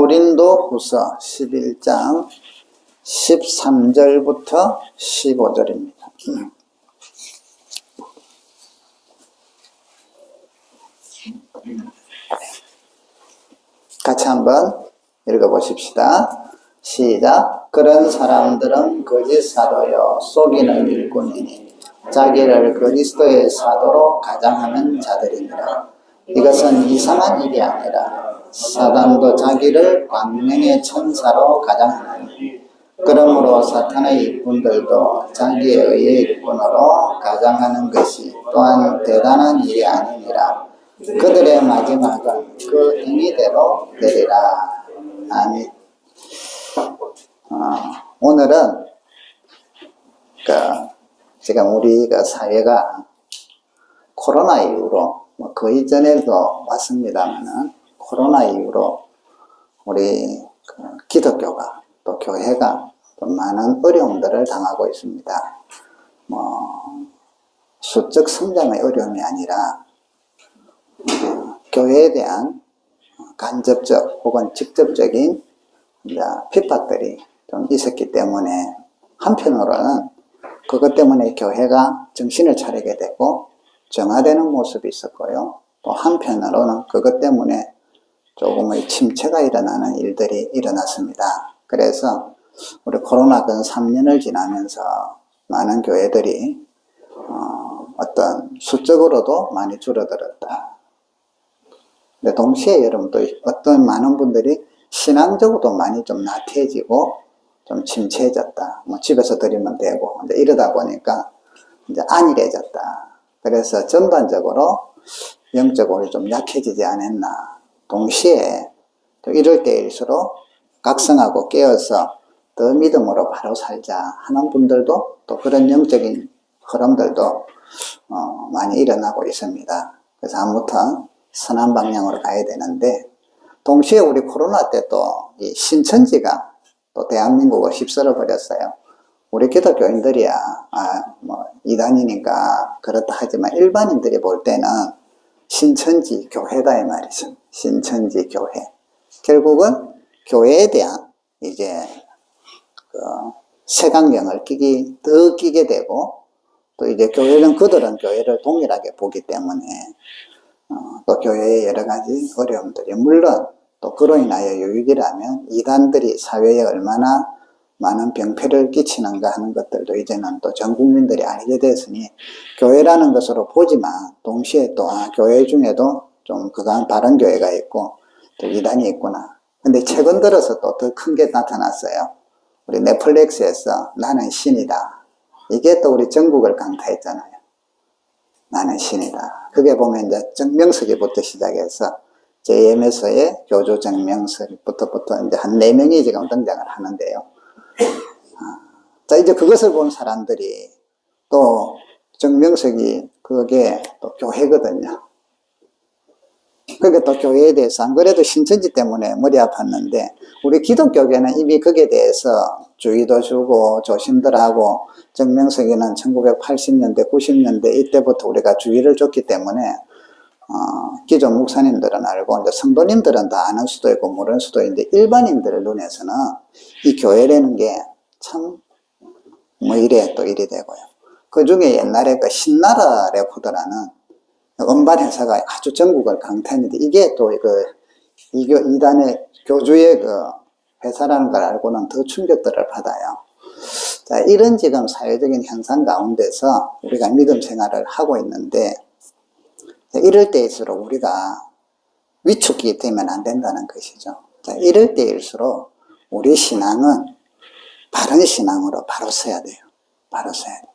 고린도 후서 11장 13절부터 15절입니다. 같이 한번 읽어보십시다. 시작. 그런 사람들은 거짓 사도여 속이는 일꾼이니 자기를 그리스도의 사도로 가장하는 자들이니라. 이것은 이상한 일이 아니라 사단도 자기를 광명의 천사로 가장하느니 그러므로 사탄의 일꾼들도 자기의 의의 일꾼으로 가장하는 것이 또한 대단한 일이 아니니라. 그들의 마지막은 그 행위대로 되리라. 아멘. 오늘은 지금 우리 사회가 코로나 이후로 그 이전에도 왔습니다만은 코로나 이후로 우리 기독교가 또 교회가 또 많은 어려움들을 당하고 있습니다. 수적 성장의 어려움이 아니라 교회에 대한 간접적 혹은 직접적인 핍박들이 좀 있었기 때문에 한편으로는 그것 때문에 교회가 정신을 차리게 되고 정화되는 모습이 있었고요. 또 한편으로는 그것 때문에 조금의 침체가 일어나는 일들이 일어났습니다. 그래서 우리 코로나 근 3년을 지나면서 많은 교회들이 어떤 수적으로도 많이 줄어들었다. 근데 동시에 여러분도 어떤 많은 분들이 신앙적으로도 많이 좀 나태해지고 좀 침체해졌다. 집에서 드리면 되고 이제 이러다 보니까 이제 안일해졌다. 그래서 전반적으로 영적으로 좀 약해지지 않았나. 동시에 또 이럴 때일수록 각성하고 깨어서 더 믿음으로 바로 살자 하는 분들도 또 그런 영적인 흐름들도 많이 일어나고 있습니다. 그래서 아무튼 선한 방향으로 가야 되는데 동시에 우리 코로나 때 또 이 신천지가 또 대한민국을 휩쓸어 버렸어요. 우리 기독교인들이야 이단이니까 그렇다 하지만 일반인들이 볼 때는 신천지 교회다 이 말이죠. 신천지 교회. 결국은 교회에 대한 이제 색안경을 더 끼게 되고 또 이제 그들은 교회를 동일하게 보기 때문에 또 교회의 여러 가지 어려움들이 물론 또 그로 인하여 유익이라면 이단들이 사회에 얼마나 많은 병폐를 끼치는가 하는 것들도 이제는 또 전 국민들이 알게 됐으니 교회라는 것으로 보지만 동시에 또 교회 중에도 좀 그간 바른 교회가 있고 또 이단이 있구나. 근데 최근 들어서 또 더 큰 게 나타났어요. 우리 넷플릭스에서 나는 신이다. 이게 또 우리 전국을 강타했잖아요. 나는 신이다. 그게 보면 이제 정명석이부터 시작해서 JMS의 교주 정명석부터 이제 한 4명이 지금 등장을 하는데요. 자, 이제 그것을 본 사람들이 또 정명석이 그게 또 교회거든요. 그게 또 교회에 대해서 안 그래도 신천지 때문에 머리 아팠는데 우리 기독교계는 이미 거기에 대해서 주의도 주고 조심들 하고 정명석이는 1980년대 90년대 이때부터 우리가 주의를 줬기 때문에 기존 목사님들은 알고 이제 성도님들은 다 아는 수도 있고 모르는 수도 있는데 일반인들 눈에서는 이 교회라는 게 참 이래 또 이리 되고요. 그 중에 옛날에 신나라 레코드라는 음반 회사가 아주 전국을 강타했는데 이게 또 이단의 교주의 회사라는 걸 알고는 더 충격들을 받아요. 자, 이런 지금 사회적인 현상 가운데서 우리가 믿음 생활을 하고 있는데 이럴 때일수록 우리가 위축이 되면 안 된다는 것이죠. 자, 이럴 때일수록 우리 신앙은 바른 신앙으로 바로 서야 돼요. 바로 서야 돼요.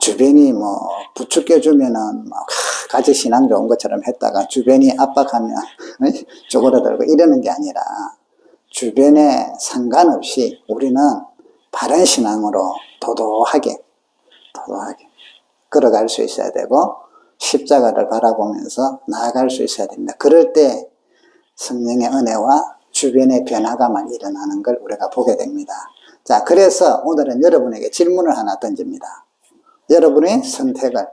주변이 부추겨주면은 가지 신앙 좋은 것처럼 했다가 주변이 압박하면 쪼그라들고 이러는 게 아니라 주변에 상관없이 우리는 바른 신앙으로 도도하게 걸어갈 수 있어야 되고 십자가를 바라보면서 나아갈 수 있어야 됩니다. 그럴 때 성령의 은혜와 주변의 변화가 막 일어나는 걸 우리가 보게 됩니다. 자, 그래서 오늘은 여러분에게 질문을 하나 던집니다. 여러분의 선택을,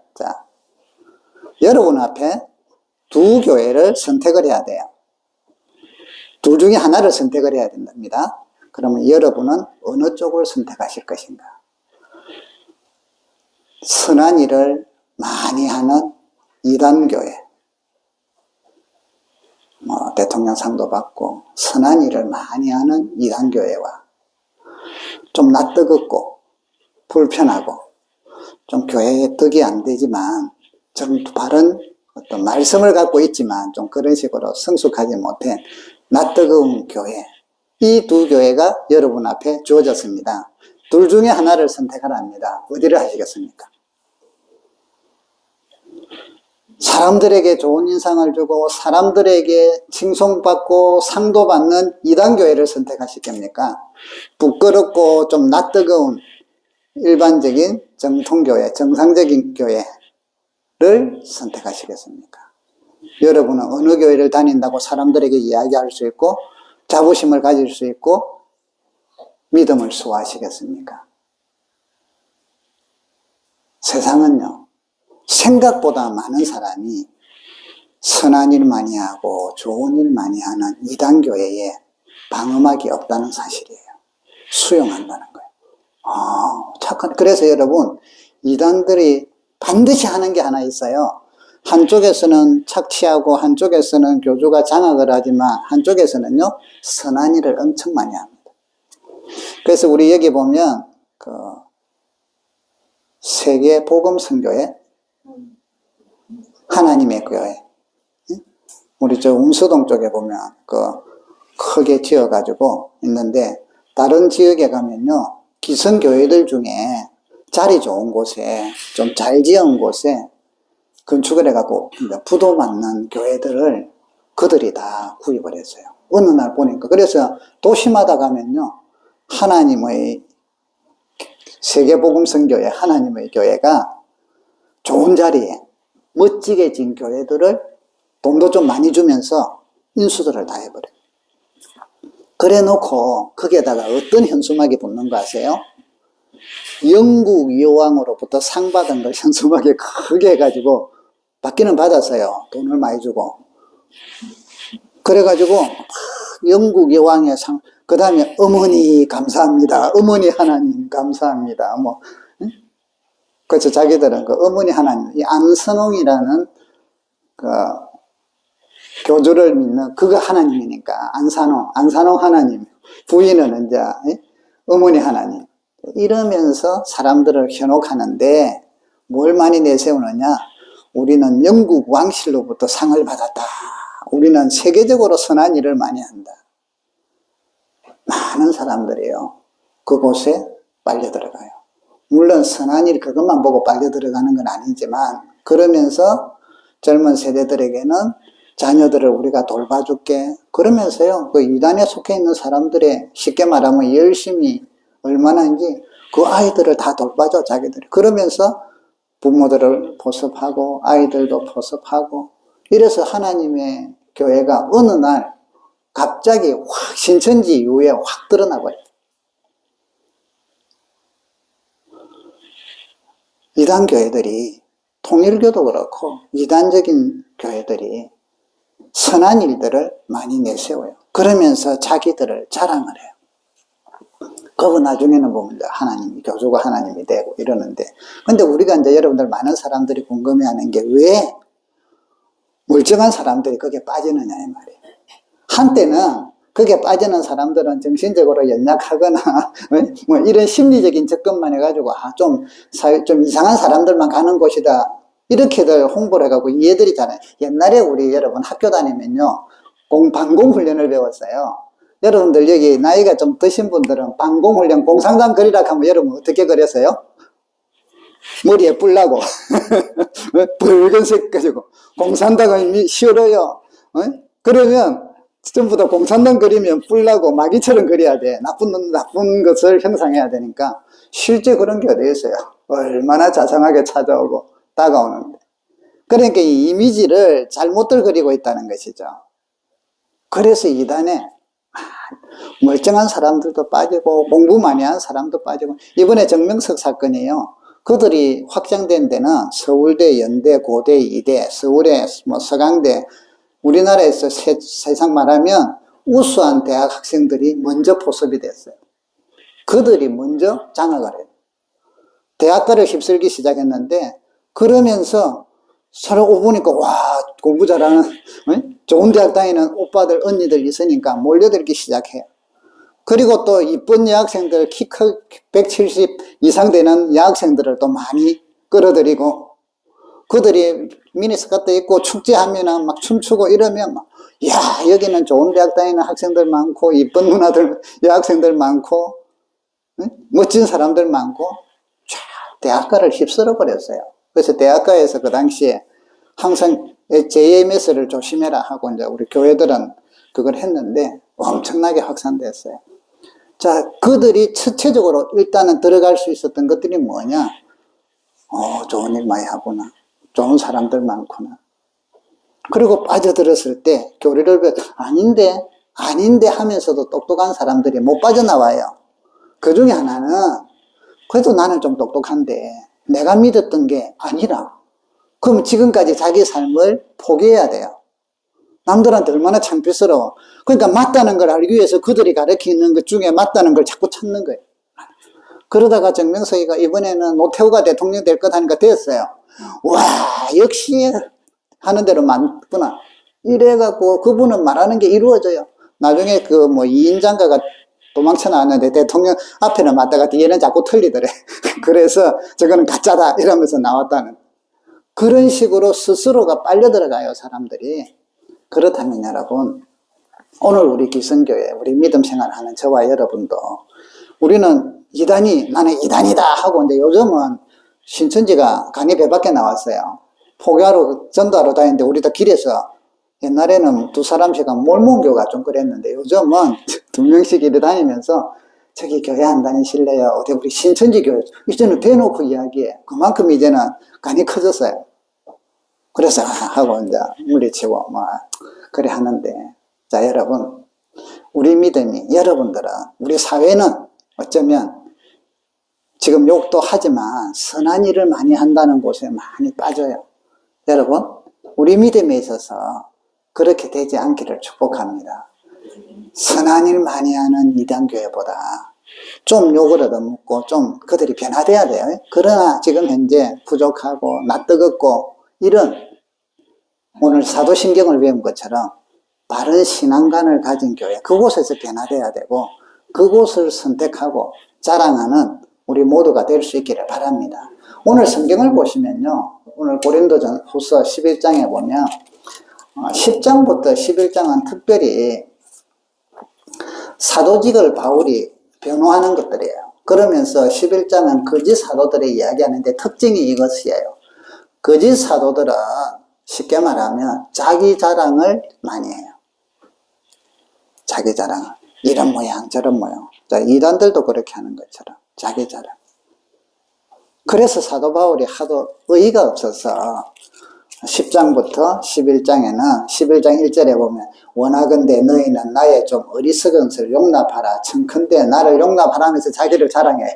여러분 앞에 두 교회를 선택을 해야 돼요. 둘 중에 하나를 선택을 해야 된답니다. 그러면 여러분은 어느 쪽을 선택하실 것인가? 선한 일을 많이 하는 이단교회, 대통령상도 받고 선한 일을 많이 하는 이단교회와 좀 낯뜨겁고 불편하고 좀 교회에 덕이 안 되지만 좀 바른 어떤 말씀을 갖고 있지만 좀 그런 식으로 성숙하지 못한 낯뜨거운 교회, 이 두 교회가 여러분 앞에 주어졌습니다. 둘 중에 하나를 선택하랍니다. 어디를 하시겠습니까? 사람들에게 좋은 인상을 주고 사람들에게 칭송받고 상도 받는 이단교회를 선택하시겠습니까? 부끄럽고 좀 낯뜨거운 일반적인 정통교회, 정상적인 교회를 선택하시겠습니까? 여러분은 어느 교회를 다닌다고 사람들에게 이야기할 수 있고 자부심을 가질 수 있고 믿음을 수호하시겠습니까? 세상은요, 생각보다 많은 사람이 선한 일 많이 하고 좋은 일 많이 하는 이단교회에 방음막이 없다는 사실이에요. 수용한다는 거예요. 착한. 그래서 여러분, 이단들이 반드시 하는 게 하나 있어요. 한쪽에서는 착취하고 한쪽에서는 교주가 장악을 하지만 한쪽에서는요, 선한 일을 엄청 많이 합니다. 그래서 우리 여기 보면 세계 복음 선교회, 하나님의 교회, 우리 저 운수동 쪽에 보면 크게 지어가지고 있는데, 다른 지역에 가면요, 기성교회들 중에 자리 좋은 곳에 좀 잘 지은 곳에 건축을 해갖고 부도 맞는 교회들을 그들이 다 구입을 했어요. 어느 날 보니까. 그래서 도시마다 가면요, 하나님의 세계복음선교회, 하나님의 교회가 좋은 자리에 멋지게 진 교회들을 돈도 좀 많이 주면서 인수들을 다 해버려요. 그래 놓고 거기에다가 어떤 현수막이 붙는 거 아세요? 영국 여왕으로부터 상 받은 걸 현수막에 크게 해가지고 받기는 받았어요. 돈을 많이 주고. 그래가지고 영국 여왕의 상, 그 다음에 어머니 감사합니다. 어머니 하나님 감사합니다. 그래서 자기들은 어머니 하나님, 이 안선홍이라는 교주를 믿는 그거 하나님이니까 안산홍 하나님, 부인은 이제 어머니 하나님, 이러면서 사람들을 현혹하는데 뭘 많이 내세우느냐? 우리는 영국 왕실로부터 상을 받았다. 우리는 세계적으로 선한 일을 많이 한다. 많은 사람들이요, 그곳에 빨려 들어가요. 물론 선한 일 그것만 보고 빨려 들어가는 건 아니지만, 그러면서 젊은 세대들에게는 자녀들을 우리가 돌봐줄게, 그러면서요, 그 이단에 속해 있는 사람들의, 쉽게 말하면 열심히 얼마나인지 그 아이들을 다 돌봐줘, 자기들이. 그러면서 부모들을 포섭하고 아이들도 포섭하고, 이래서 하나님의 교회가 어느 날 갑자기 확 신천지 이후에 확 드러나 버려요. 이단 교회들이, 통일교도 그렇고 이단적인 교회들이 선한 일들을 많이 내세워요. 그러면서 자기들을 자랑을 해요. 그거 나중에는 보면 하나님이, 교주가 하나님이 되고 이러는데, 근데 우리가 이제 여러분들 많은 사람들이 궁금해하는 게 왜 멀쩡한 사람들이 거기에 빠지느냐 이 말이에요. 한때는 거기에 빠지는 사람들은 정신적으로 연약하거나 뭐 이런 심리적인 접근만 해가지고 좀 이상한 사람들만 가는 곳이다, 이렇게들 홍보를 해가지고 얘들이 잖아요. 옛날에 우리 여러분 학교 다니면요, 방공훈련을 배웠어요. 여러분들 여기 나이가 좀 드신 분들은 방공훈련 공상장 그리라 하면 여러분 어떻게 그렸어요? 머리에 뿔나고 붉은색 가지고 공산당은 싫어요. 그러면 전부 다 공산당 그리면 뿔나고 마귀처럼 그려야 돼. 나쁜 것을 형상해야 되니까. 실제 그런 게 어디 있어요? 얼마나 자상하게 찾아오고 다가오는데. 그러니까 이 이미지를 잘못들 그리고 있다는 것이죠. 그래서 이단에 멀쩡한 사람들도 빠지고 공부 많이 한 사람도 빠지고, 이번에 정명석 사건이에요. 그들이 확장된 데는 서울대, 연대, 고대, 이대, 서울에 뭐 서강대, 우리나라에서 세상 말하면 우수한 대학 학생들이 먼저 포섭이 됐어요. 그들이 먼저 장악을 해요. 대학가를 휩쓸기 시작했는데, 그러면서 서로 오보니까, 와, 공부 잘하는, 좋은 대학 다니는 오빠들, 언니들 있으니까 몰려들기 시작해요. 그리고 또 이쁜 여학생들, 키 170 이상 되는 여학생들을 또 많이 끌어들이고, 그들이 미니스커트 입고 축제하면은 막 춤추고 이러면 막, 야, 여기는 좋은 대학 다니는 학생들 많고, 이쁜 누나들, 여학생들 많고, 멋진 사람들 많고, 쫙 대학가를 휩쓸어 버렸어요. 그래서 대학가에서 그 당시에 항상 JMS를 조심해라 하고 이제 우리 교회들은 그걸 했는데 엄청나게 확산됐어요. 자, 그들이 첫째적으로 일단은 들어갈 수 있었던 것들이 뭐냐? 좋은 일 많이 하구나. 좋은 사람들 많구나. 그리고 빠져들었을 때 교리를 아닌데 하면서도 똑똑한 사람들이 못 빠져나와요. 그 중에 하나는 그래도 나는 좀 똑똑한데 내가 믿었던 게 아니라 그럼 지금까지 자기 삶을 포기해야 돼요. 남들한테 얼마나 창피스러워. 그러니까 맞다는 걸 알기 위해서 그들이 가르치는 것 중에 맞다는 걸 자꾸 찾는 거예요. 그러다가 정명석이가 이번에는 노태우가 대통령 될 것 하니까 됐어요. 와, 역시 하는 대로 맞구나. 이래갖고 그분은 말하는 게 이루어져요. 나중에 이인장가가 도망쳐 나왔는데 대통령 앞에는 맞다가 뒤에는 자꾸 틀리더래. 그래서 저거는 가짜다 이러면서 나왔다는. 그런 식으로 스스로가 빨려 들어가요, 사람들이. 그렇다면 여러분, 오늘 우리 기성교회, 우리 믿음 생활하는 저와 여러분도 우리는 나는 이단이다 하고 이제 요즘은 신천지가 간이 배 밖에 나왔어요. 포교하러 전도하러 다니는데 우리도 길에서 옛날에는 두 사람씩 몰몬교가 좀 그랬는데 요즘은 두 명씩 이래 다니면서 저기 교회 안 다니실래요? 어디 우리 신천지 교회 이제는 대놓고 이야기해. 그만큼 이제는 간이 커졌어요. 그래서 하고 이제 물리치고 그래 하는데, 자, 여러분, 우리 믿음이, 여러분들은, 우리 사회는 어쩌면 지금 욕도 하지만 선한 일을 많이 한다는 곳에 많이 빠져요. 여러분, 우리 믿음에 있어서 그렇게 되지 않기를 축복합니다. 선한 일 많이 하는 이단교회보다 좀 욕을 얻어먹고 좀 그들이 변화돼야 돼요. 그러나 지금 현재 부족하고 낯뜨겁고 이런 오늘 사도신경을 배운 것처럼 바른 신앙관을 가진 교회, 그곳에서 변화돼야 되고 그곳을 선택하고 자랑하는 우리 모두가 될 수 있기를 바랍니다. 오늘 성경을 보시면요, 오늘 고린도전 후서 11장에 보면 10장부터 11장은 특별히 사도직을 바울이 변호하는 것들이에요. 그러면서 11장은 거짓 사도들의 이야기하는데 특징이 이것이에요. 거짓 사도들은 쉽게 말하면 자기 자랑을 많이 해요. 자기 자랑을. 이런 모양 저런 모양. 자, 이단들도 그렇게 하는 것처럼 자기 자랑. 그래서 사도 바울이 하도 의의가 없어서 10장부터 11장에는 11장 1절에 보면 원하건대 너희는 나의 좀 어리석은 것을 용납하라. 청컨대 나를 용납하라 하면서 자기를 자랑해요.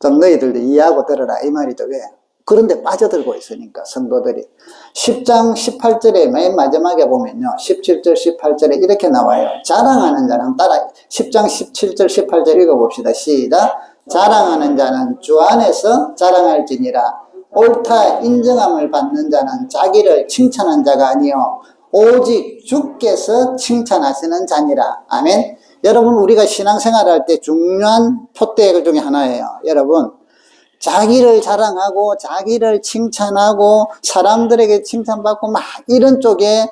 좀 너희들도 이해하고 들어라 이 말이죠. 왜? 그런데 빠져들고 있으니까 성도들이. 10장 18절에 맨 마지막에 보면요, 17절 18절에 이렇게 나와요. 자랑하는 자는 따라 10장 17절 18절 읽어봅시다. 시작. 자랑하는 자는 주 안에서 자랑할지니라. 옳다 인정함을 받는 자는 자기를 칭찬한 자가 아니요 오직 주께서 칭찬하시는 자니라. 아멘. 여러분, 우리가 신앙생활할 때 중요한 표대 중에 하나예요. 여러분, 자기를 자랑하고 자기를 칭찬하고 사람들에게 칭찬받고 막 이런 쪽에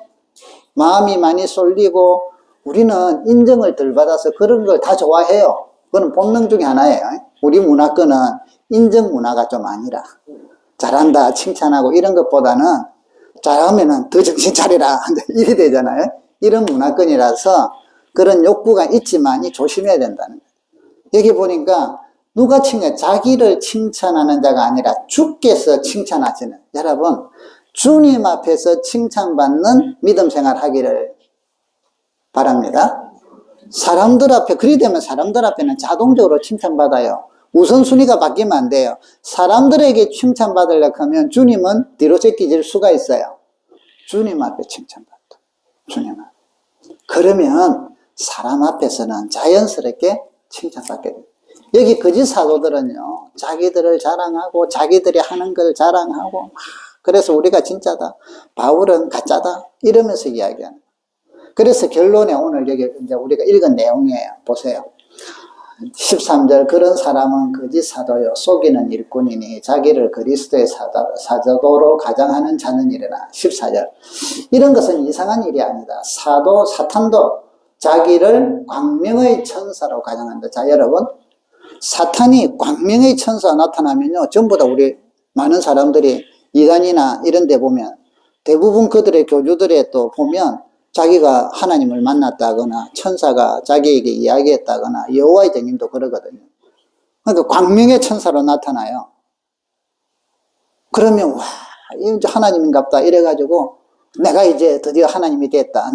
마음이 많이 쏠리고 우리는 인정을 덜 받아서 그런 걸 다 좋아해요. 그건 본능 중에 하나예요. 우리 문화권은 인정 문화가 좀 아니라 잘한다 칭찬하고 이런 것보다는 잘하면은 더 정신 차리라 이래 되잖아요. 이런 문화권이라서 그런 욕구가 있지만 조심해야 된다는 거예요. 여기 보니까 누가 자기를 칭찬하는 자가 아니라 주께서 칭찬하시는. 여러분, 주님 앞에서 칭찬받는 믿음 생활 하기를 바랍니다. 사람들 앞에, 그리 되면 사람들 앞에는 자동적으로 칭찬받아요. 우선순위가 바뀌면 안 돼요. 사람들에게 칭찬받으려고 하면 주님은 뒤로 제끼질 수가 있어요. 주님 앞에 칭찬받다. 주님 앞에. 그러면 사람 앞에서는 자연스럽게 칭찬받게 돼요. 여기 거짓 사도들은요, 자기들을 자랑하고 자기들이 하는 걸 자랑하고 그래서 우리가 진짜다, 바울은 가짜다 이러면서 이야기하는 거예요. 그래서 결론에 오늘 여기 이제 우리가 읽은 내용이에요. 보세요. 13절, 그런 사람은 거짓 사도요 속이는 일꾼이니 자기를 그리스도의 사도로 가장하는 자는 일이나. 14절, 이런 것은 이상한 일이 아니다. 사탄도 자기를 광명의 천사로 가장한다. 자, 여러분, 사탄이 광명의 천사가 나타나면요, 전부 다 우리 많은 사람들이 이단이나 이런 데 보면 대부분 그들의 교주들에 또 보면 자기가 하나님을 만났다거나 천사가 자기에게 이야기했다거나 여호와의 전임도 그러거든요. 그러니까 광명의 천사로 나타나요. 그러면 와, 이제 하나님인갑다 이래가지고 내가 이제 드디어 하나님이 됐다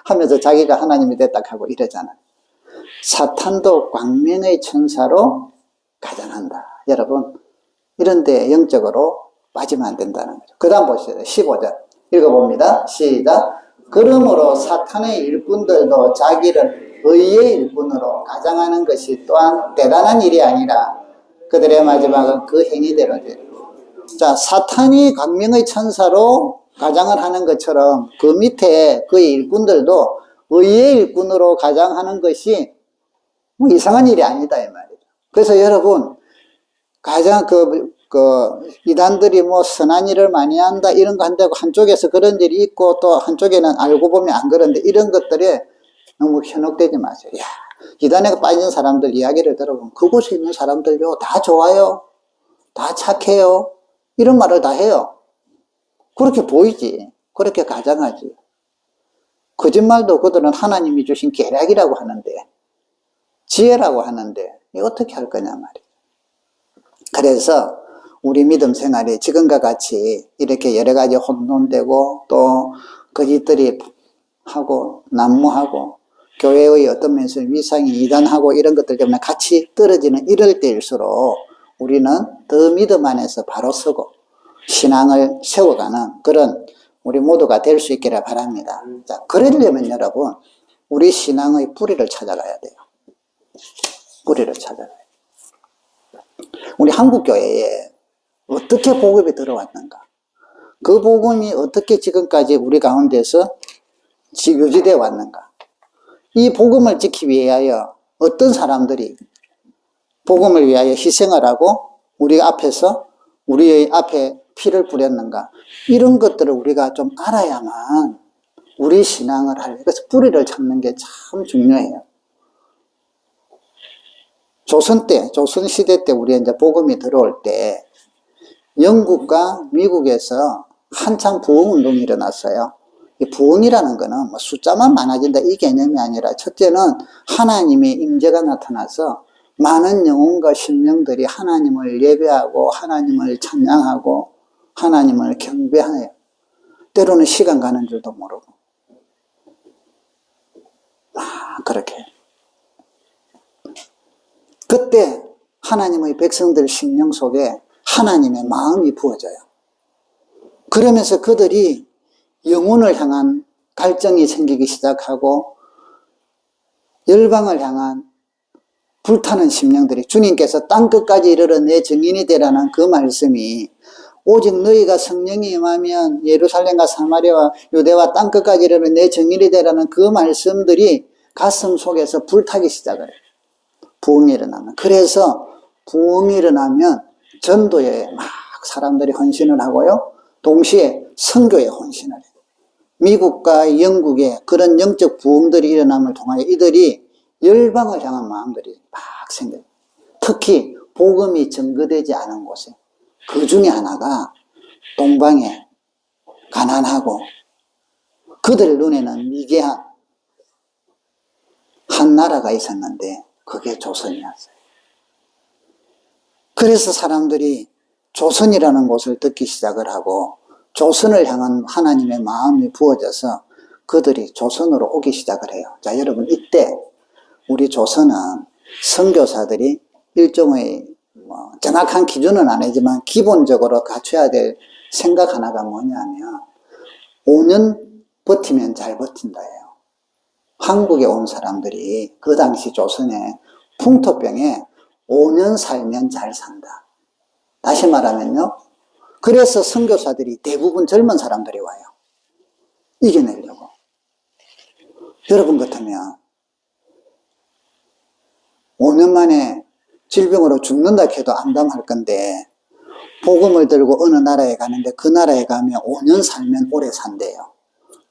하면서 자기가 하나님이 됐다 하고 이러잖아요. 사탄도 광명의 천사로 가장한다. 여러분, 이런데 영적으로 빠지면 안 된다는 거죠. 그 다음 보시죠. 15절 읽어봅니다. 시작. 그러므로 사탄의 일꾼들도 자기를 의의 일꾼으로 가장하는 것이 또한 대단한 일이 아니라 그들의 마지막은 그 행위대로 되리라. 자, 사탄이 광명의 천사로 가장을 하는 것처럼 그 밑에 그의 일꾼들도 의의 일꾼으로 가장하는 것이 뭐 이상한 일이 아니다 이 말이죠. 그래서 여러분, 가장 이단들이 뭐 선한 일을 많이 한다 이런 거 한다고 한쪽에서 그런 일이 있고 또 한쪽에는 알고 보면 안 그런데 이런 것들에 너무 현혹되지 마세요. 야, 이단에 빠진 사람들 이야기를 들어보면 그곳에 있는 사람들요 다 좋아요, 다 착해요 이런 말을 다 해요. 그렇게 보이지, 그렇게 가장하지. 거짓말도 그들은 하나님이 주신 계략이라고 하는데, 지혜라고 하는데 어떻게 할 거냐 말이에요. 그래서 우리 믿음 생활이 지금과 같이 이렇게 여러 가지 혼돈되고 또 거짓들이 하고 난무하고 교회의 어떤 면에서 위상이 이단하고 이런 것들 때문에 같이 떨어지는 이럴 때일수록 우리는 더 믿음 안에서 바로 서고 신앙을 세워가는 그런 우리 모두가 될 수 있기를 바랍니다. 자, 그러려면 여러분, 우리 신앙의 뿌리를 찾아가야 돼요. 뿌리를 찾아가야 돼요. 우리 한국교회에 어떻게 복음이 들어왔는가? 그 복음이 어떻게 지금까지 우리 가운데서 유지되어 왔는가? 이 복음을 지키기 위하여 어떤 사람들이 복음을 위하여 희생을 하고 우리 앞에서 우리의 앞에 피를 뿌렸는가? 이런 것들을 우리가 좀 알아야만 우리 신앙을 그래서 뿌리를 찾는 게 참 중요해요. 조선시대 때 우리 이제 복음이 들어올 때 영국과 미국에서 한참 부흥운동이 일어났어요. 이 부흥이라는 거는 뭐 숫자만 많아진다 이 개념이 아니라 첫째는 하나님의 임재가 나타나서 많은 영혼과 심령들이 하나님을 예배하고 하나님을 찬양하고 하나님을 경배해요. 때로는 시간 가는 줄도 모르고 그렇게 그때 하나님의 백성들 심령 속에 하나님의 마음이 부어져요. 그러면서 그들이 영혼을 향한 갈증이 생기기 시작하고 열방을 향한 불타는 심령들이 주님께서 땅끝까지 이르러 내 증인이 되라는 그 말씀이 오직 너희가 성령이 임하면 예루살렘과 사마리아와 유대와 땅끝까지 이르러 내 증인이 되라는 그 말씀들이 가슴 속에서 불타기 시작을 해요. 부흥이 일어나면. 그래서 부흥이 일어나면 전도에 막 사람들이 헌신을 하고요. 동시에 선교에 헌신을 해요. 미국과 영국에 그런 영적 부흥들이 일어남을 통하여 이들이 열방을 향한 마음들이 막 생겨요. 특히 복음이 증거되지 않은 곳에 그 중에 하나가 동방에 가난하고 그들 눈에는 미개한 한 나라가 있었는데 그게 조선이었어요. 그래서 사람들이 조선이라는 곳을 듣기 시작을 하고 조선을 향한 하나님의 마음이 부어져서 그들이 조선으로 오기 시작을 해요. 자, 여러분, 이때 우리 조선은 선교사들이 일종의 정확한 기준은 아니지만 기본적으로 갖춰야 될 생각 하나가 뭐냐면 5년 버티면 잘 버틴다예요. 한국에 온 사람들이 그 당시 조선에 풍토병에 5년 살면 잘 산다. 다시 말하면요. 그래서 선교사들이 대부분 젊은 사람들이 와요. 이겨내려고. 여러분 같으면 5년 만에 질병으로 죽는다 해도 암담할 건데 복음을 들고 어느 나라에 가는데 그 나라에 가면 5년 살면 오래 산대요.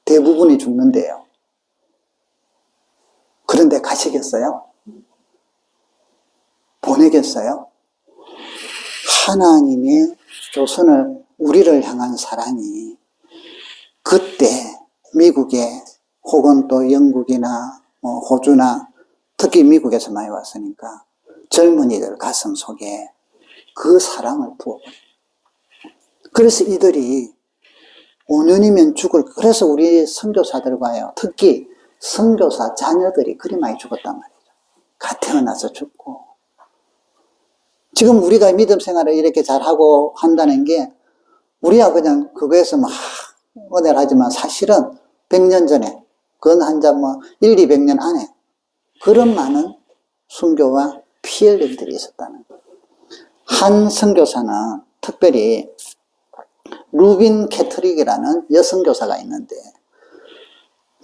대부분이 죽는데요. 그런데 가시겠어요? 보내겠어요? 하나님의 조선을, 우리를 향한 사랑이 그때 미국에 혹은 또 영국이나 호주나 특히 미국에서 많이 왔으니까 젊은이들 가슴 속에 그 사랑을 부어버려요. 그래서 이들이 5년이면 죽을, 그래서 우리 선교사들과요, 특히 선교사 자녀들이 그리 많이 죽었단 말이죠. 갓 태어나서 죽고. 지금 우리가 믿음 생활을 이렇게 잘하고 한다는 게 우리가 그냥 그거에서 막 은혜를 하지만 사실은 100년 전에, 그건 한자 1, 200년 안에 그런 많은 순교와 피 흘린 들이 있었다는 거예요. 한 선교사는 특별히 루빈 캐트릭이라는 여선교사가 있는데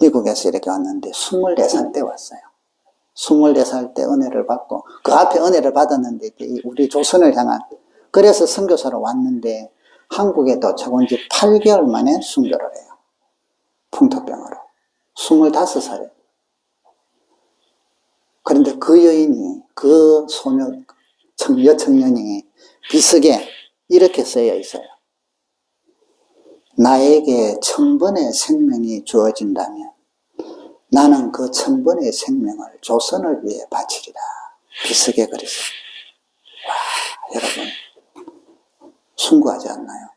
미국에서 이렇게 왔는데 24살 때 왔어요. 24살 때 은혜를 받고 그 앞에 은혜를 받았는데 우리 조선을 향한, 그래서 선교사로 왔는데 한국에 도착 온 지 8개월 만에 순교를 해요. 풍토병으로. 25살에. 그런데 그 여인이, 그 소녀, 여청년이 비석에 이렇게 쓰여 있어요. 나에게 1000번의 생명이 주어진다면 나는 그 1000번의 생명을 조선을 위해 바치리라. 비석에 그랬어요. 와, 여러분, 숭고하지 않나요?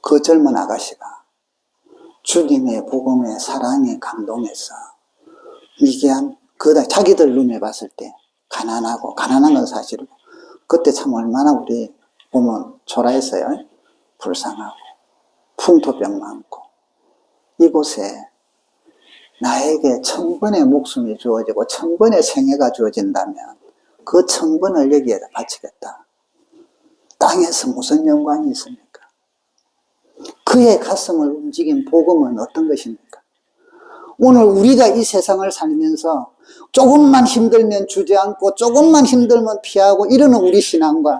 그 젊은 아가씨가 주님의 복음의 사랑에 감동해서 미개한, 자기들 눈에 봤을 때 가난하고, 가난한 건 사실이고, 그때 참 얼마나 우리 보면 초라했어요. 불쌍하고, 풍토병 많고, 이곳에 나에게 1000번의 목숨이 주어지고 1000번의 생애가 주어진다면 그 1000번을 여기에다 바치겠다. 땅에서 무슨 연관이 있습니까? 그의 가슴을 움직인 복음은 어떤 것입니까? 오늘 우리가 이 세상을 살면서 조금만 힘들면 주저앉고 조금만 힘들면 피하고 이러는 우리 신앙과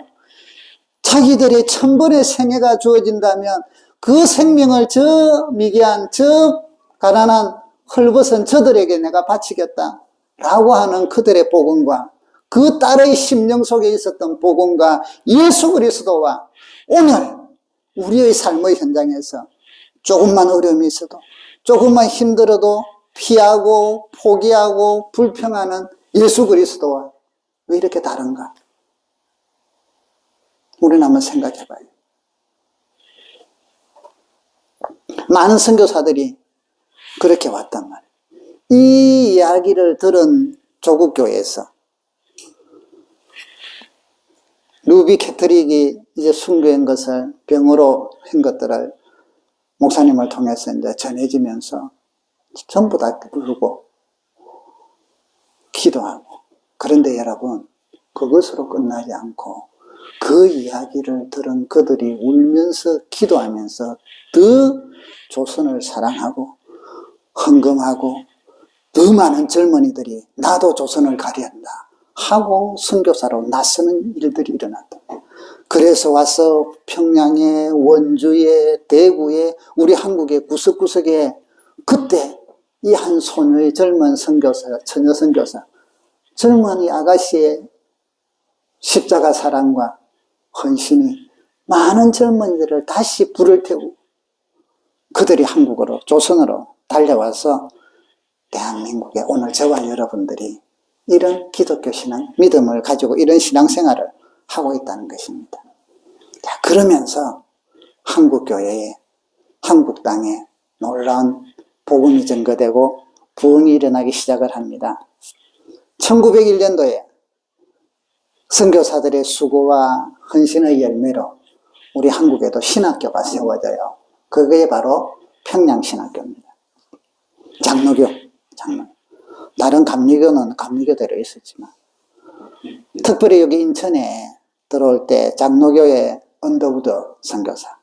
자기들의 1000번의 생애가 주어진다면 그 생명을 저 미개한, 저 가난한 헐벗은 저들에게 내가 바치겠다 라고 하는 그들의 복음과 그 딸의 심령 속에 있었던 복음과 예수 그리스도와 오늘 우리의 삶의 현장에서 조금만 어려움이 있어도, 조금만 힘들어도 피하고 포기하고 불평하는 예수 그리스도와 왜 이렇게 다른가? 우리는 한번 생각해 봐요. 많은 선교사들이 그렇게 왔단 말이에요. 이 이야기를 들은 조국교회에서 루비 캐트릭이 이제 순교한 것을, 병으로 한 것들을 목사님을 통해서 이제 전해지면서 전부 다 부르고 기도하고. 그런데 여러분, 그것으로 끝나지 않고 그 이야기를 들은 그들이 울면서 기도하면서 더 조선을 사랑하고 헌금하고 더 많은 젊은이들이 나도 조선을 가려 한다 하고 선교사로 나서는 일들이 일어났다. 그래서 와서 평양에, 원주에, 대구에, 우리 한국의 구석구석에 그때 이 한 소녀의 젊은 선교사, 처녀 선교사, 젊은이 아가씨의 십자가 사랑과 헌신이 많은 젊은이들을 다시 불을 태우고 그들이 한국으로, 조선으로 달려와서 대한민국에 오늘 저와 여러분들이 이런 기독교 신앙, 믿음을 가지고 이런 신앙생활을 하고 있다는 것입니다. 자, 그러면서 한국교회에, 한국 땅에 놀라운 복음이 증거되고 부흥이 일어나기 시작을 합니다. 1901년도에 선교사들의 수고와 헌신의 열매로 우리 한국에도 신학교가 세워져요. 그게 바로 평양신학교입니다. 장로교. 장로. 다른 감리교는 감리교대로 있었지만. 특별히 여기 인천에 들어올 때 장로교의 언더우드 선교사,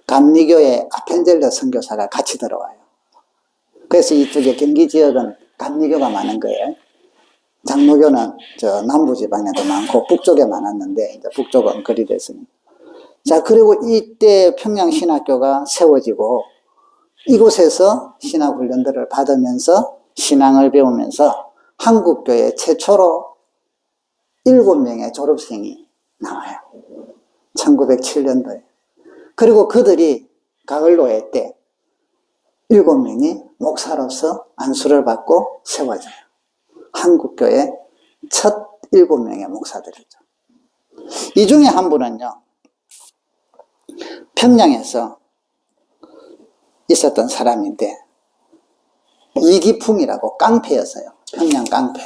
감리교의 아펜젤러 선교사가 같이 들어와요. 그래서 이쪽에 경기 지역은 감리교가 많은 거예요. 장로교는 저 남부 지방에도 많고 북쪽에 많았는데 이제 북쪽은 거리 됐습니다. 자, 그리고 이때 평양신학교가 세워지고 이곳에서 신학훈련들을 받으면서 신앙을 배우면서 한국교회 최초로 7명의 졸업생이 나와요. 1907년도에. 그리고 그들이 가을노예 때 7명이 목사로서 안수를 받고 세워져요. 한국교회 첫 7명의 목사들이죠. 이 중에 한 분은요, 평양에서 있었던 사람인데, 이기풍이라고 깡패였어요. 평양 깡패.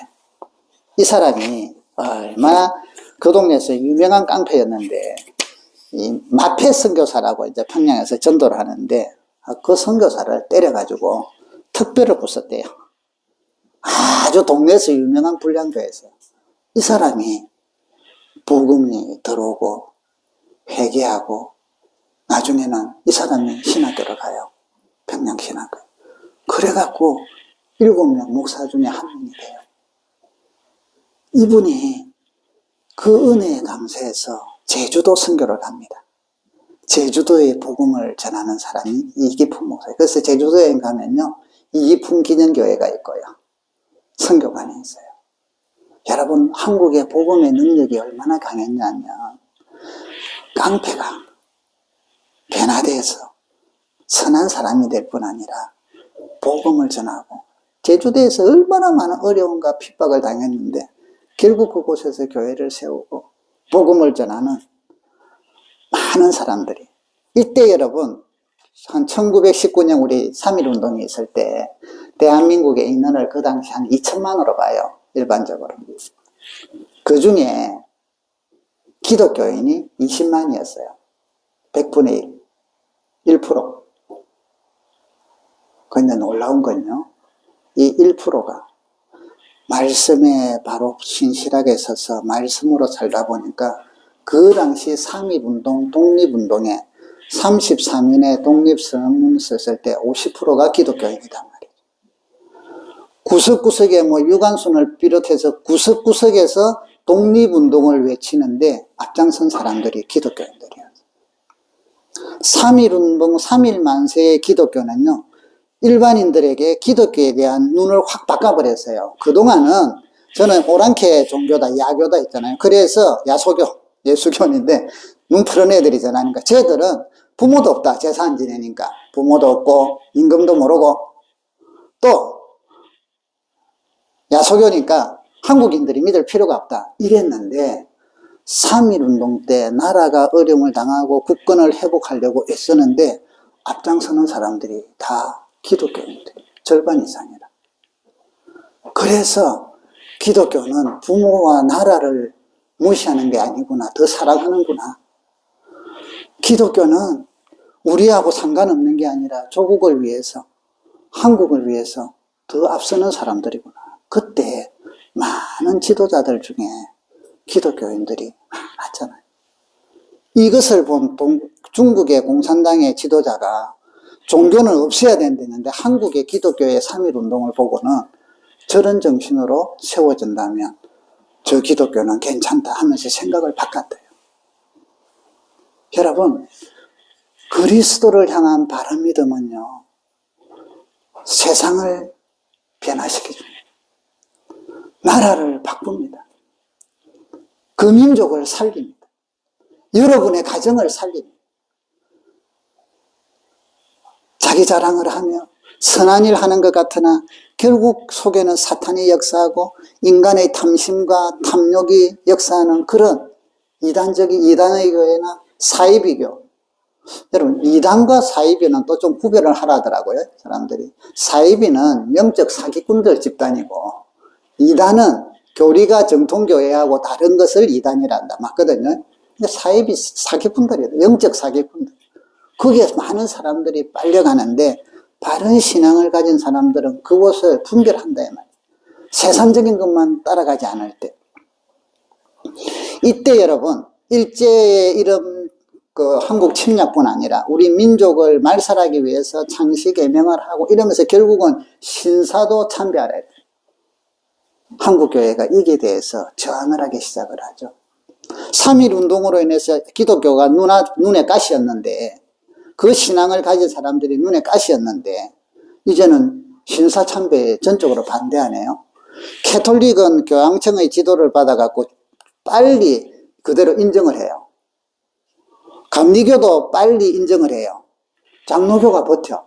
이 사람이 얼마나 그 동네에서 유명한 깡패였는데, 이 마패 선교사라고 이제 평양에서 전도를 하는데, 그 선교사를 때려가지고 특별을 부쉈대요. 아주 동네에서 유명한 불량교에서. 이 사람이 복음이 들어오고 회개하고 나중에는 이 사람이 신학교를 가요. 평양 신학교. 그래갖고 7명 목사 중에 한 명이 돼요. 이분이 그 은혜에 감사해서 제주도 선교를 갑니다. 제주도의 복음을 전하는 사람이 이기풍 목사예요. 그래서 제주도에 가면요, 이기풍 기념교회가 있고요, 선교관이 있어요. 여러분, 한국의 복음의 능력이 얼마나 강했냐면, 깡패가 변화돼서 선한 사람이 될 뿐 아니라 복음을 전하고, 제주도에서 얼마나 많은 어려움과 핍박을 당했는데 결국 그곳에서 교회를 세우고 복음을 전하는 많은 사람들이. 이때 여러분, 한 1919년 우리 3.1운동이 있을 때 대한민국의 인원을 그 당시 한 2천만으로 봐요. 일반적으로. 그 중에 기독교인이 20만이었어요. 100분의 1. 1%. 그런데 놀라운 건요, 이 1%가 말씀에 바로 신실하게 서서 말씀으로 살다 보니까 그 당시 3.1운동, 독립운동에 33인의 독립선언문을 썼을 때 50%가 기독교인이단 말이에요. 구석구석에 유관순을 비롯해서 구석구석에서 독립운동을 외치는데 앞장선 사람들이 기독교인들이에요. 3.1운동, 3.1만세의 기독교는요, 일반인들에게 기독교에 대한 눈을 확 바꿔버렸어요. 그동안은 저는 오랑캐 종교다, 야교다 있잖아요. 그래서 야소교, 예수교인인데 눈 푸른 애들이잖아요. 그러니까 쟤들은 부모도 없다, 재산 지내니까. 부모도 없고 임금도 모르고, 또 야소교니까 한국인들이 믿을 필요가 없다, 이랬는데 3.1운동 때 나라가 어려움을 당하고 국권을 회복하려고 애쓰는데 앞장서는 사람들이 다 기독교인들, 절반 이상이다. 그래서 기독교는 부모와 나라를 무시하는 게 아니구나, 더 사랑하는구나. 기독교는 우리하고 상관없는 게 아니라 조국을 위해서, 한국을 위해서 더 앞서는 사람들이구나. 그때 많은 지도자들 중에 기독교인들이 많았잖아요. 이것을 본 중국의 공산당의 지도자가 종교는 없애야 된다는데 한국의 기독교의 3.1운동을 보고는 저런 정신으로 세워진다면 저 기독교는 괜찮다 하면서 생각을 바꿨대요. 여러분, 그리스도를 향한 바른 믿음은요, 세상을 변화시켜줍니다. 나라를 바꿉니다. 그 민족을 살립니다. 여러분의 가정을 살립니다. 자기 자랑을 하며 선한 일 하는 것 같으나 결국 속에는 사탄이 역사하고 인간의 탐심과 탐욕이 역사하는 그런 이단의 교회나 사이비교. 여러분, 이단과 사이비는 또 좀 구별을 하라더라고요, 사람들이. 사이비는 영적 사기꾼들 집단이고, 이단은 교리가 정통교회하고 다른 것을 이단이란다 맞거든요. 근데 사이비 사기꾼들이에요. 영적 사기꾼들. 거기에 많은 사람들이 빨려가는데 바른 신앙을 가진 사람들은 그것을 분별한다 이 말이에요. 세상적인 것만 따라가지 않을 때. 이때 여러분, 일제의 이런 한국 침략뿐 아니라 우리 민족을 말살하기 위해서 창씨 개명을 하고 이러면서 결국은 신사도 참배하라 해요. 한국교회가 이게 대해서 저항을 하기 시작을 하죠. 3.1 운동으로 인해서 기독교가 눈에 가시였는데, 그 신앙을 가진 사람들이 눈에 가시였는데 이제는 신사 참배에 전적으로 반대하네요. 캐톨릭은 교황청의 지도를 받아갖고 빨리 그대로 인정을 해요. 감리교도 빨리 인정을 해요. 장로교가 버텨.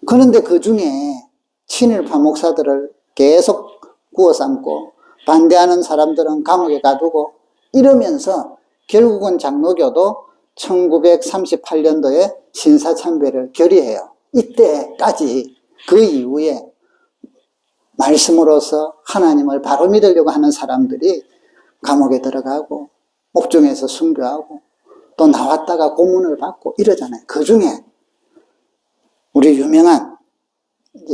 그런데 그 중에 친일파 목사들을 계속 구워 삶고 반대하는 사람들은 감옥에 가두고 이러면서 결국은 장로교도 1938년도에 신사참배를 결의해요. 이때까지 그 이후에 말씀으로서 하나님을 바로 믿으려고 하는 사람들이 감옥에 들어가고 옥중에서 순교하고 또 나왔다가 고문을 받고 이러잖아요. 그 중에 우리 유명한,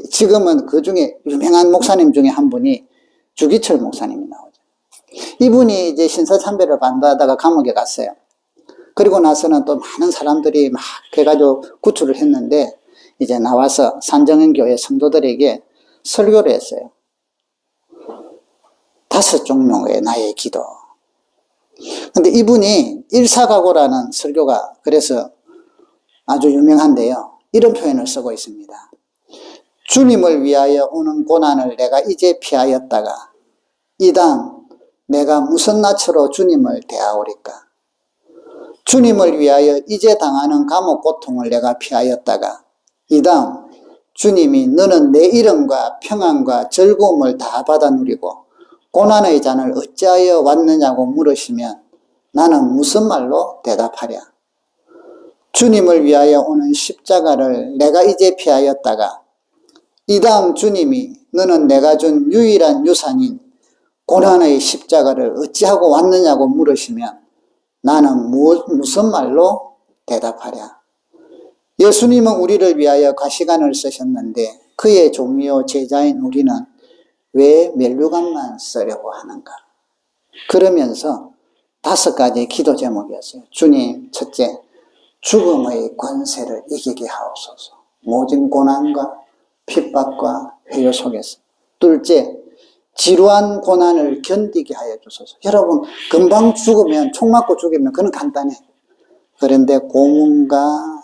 지금은 그 중에 유명한 목사님 중에 한 분이 주기철 목사님이 나오죠. 이분이 이제 신사참배를 반대하다가 감옥에 갔어요. 그리고 나서는 또 많은 사람들이 막 해가지고 구출을 했는데 이제 나와서 산정현교회 성도들에게 설교를 했어요. 5종목의 나의 기도. 근데 이분이 일사각오라는 설교가 그래서 아주 유명한데요. 이런 표현을 쓰고 있습니다. 주님을 위하여 오는 고난을 내가 이제 피하였다가 이다음 내가 무슨 낯으로 주님을 대하오리까? 주님을 위하여 이제 당하는 감옥 고통을 내가 피하였다가 이다음 주님이 너는 내 이름과 평안과 즐거움을 다 받아 누리고 고난의 잔을 어찌하여 왔느냐고 물으시면 나는 무슨 말로 대답하랴? 주님을 위하여 오는 십자가를 내가 이제 피하였다가 이 다음 주님이 너는 내가 준 유일한 유산인 고난의 십자가를 어찌하고 왔느냐고 물으시면 나는 무슨 말로 대답하랴? 예수님은 우리를 위하여 가시관을 쓰셨는데 그의 종이요 제자인 우리는 왜 면류관만 쓰려고 하는가? 그러면서 5가지 기도 제목이었어요. 주님, 첫째, 죽음의 권세를 이기게 하옵소서. 모진 고난과 핍박과 회유 속에서. 둘째, 지루한 고난을 견디게 하여 주소서. 여러분, 금방 죽으면, 총 맞고 죽으면 그건 간단해. 그런데 고문과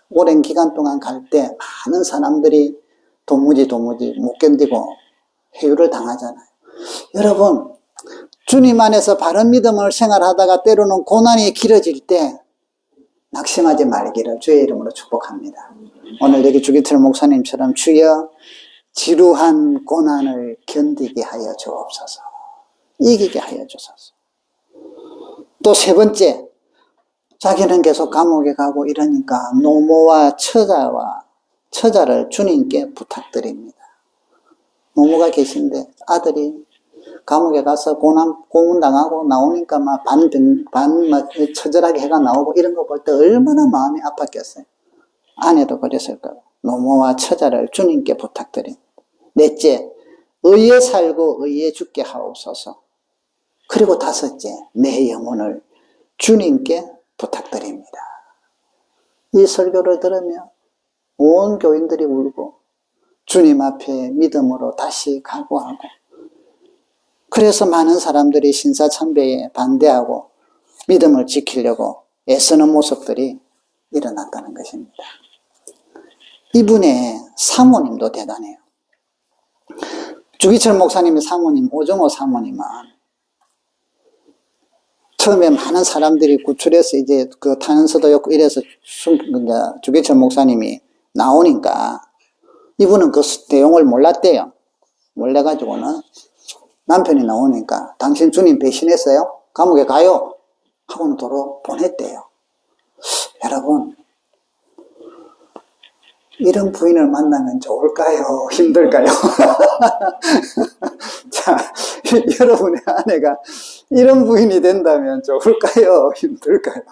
오랜 기간 동안 갈 때 많은 사람들이 도무지 못 견디고 회유를 당하잖아요. 여러분, 주님 안에서 바른 믿음을 생활하다가 때로는 고난이 길어질 때 낙심하지 말기를 주의 이름으로 축복합니다. 오늘 여기 주기철 목사님처럼 주여 지루한 고난을 견디게 하여 주옵소서. 이기게 하여 주소서. 또 3번째, 자기는 계속 감옥에 가고 이러니까 노모와 처자를 주님께 부탁드립니다. 노모가 계신데 아들이 감옥에 가서 고문당하고 나오니까 막 처절하게 해가 나오고 이런 거 볼 때 얼마나 마음이 아팠겠어요. 아내도 그랬을까요? 노모와 처자를 주님께 부탁드립니다. 넷째, 의에 살고 의에 죽게 하옵소서. 그리고 5째, 내 영혼을 주님께 부탁드립니다. 이 설교를 들으며 온 교인들이 울고 주님 앞에 믿음으로 다시 각오하고 그래서 많은 사람들이 신사참배에 반대하고 믿음을 지키려고 애쓰는 모습들이 일어났다는 것입니다. 이분의 사모님도 대단해요. 주기철 목사님의 사모님 오정호 사모님은 처음에 많은 사람들이 구출해서 이제 그 탄원서도 였고 이래서 주기철 목사님이 나오니까 이분은 그 내용을 몰랐대요. 몰라가지고는 남편이 나오니까 당신 주님 배신했어요? 감옥에 가요? 하고는 도로 보냈대요. 여러분, 이런 부인을 만나면 좋을까요? 힘들까요? 자, 여러분의 아내가 이런 부인이 된다면 좋을까요? 힘들까요?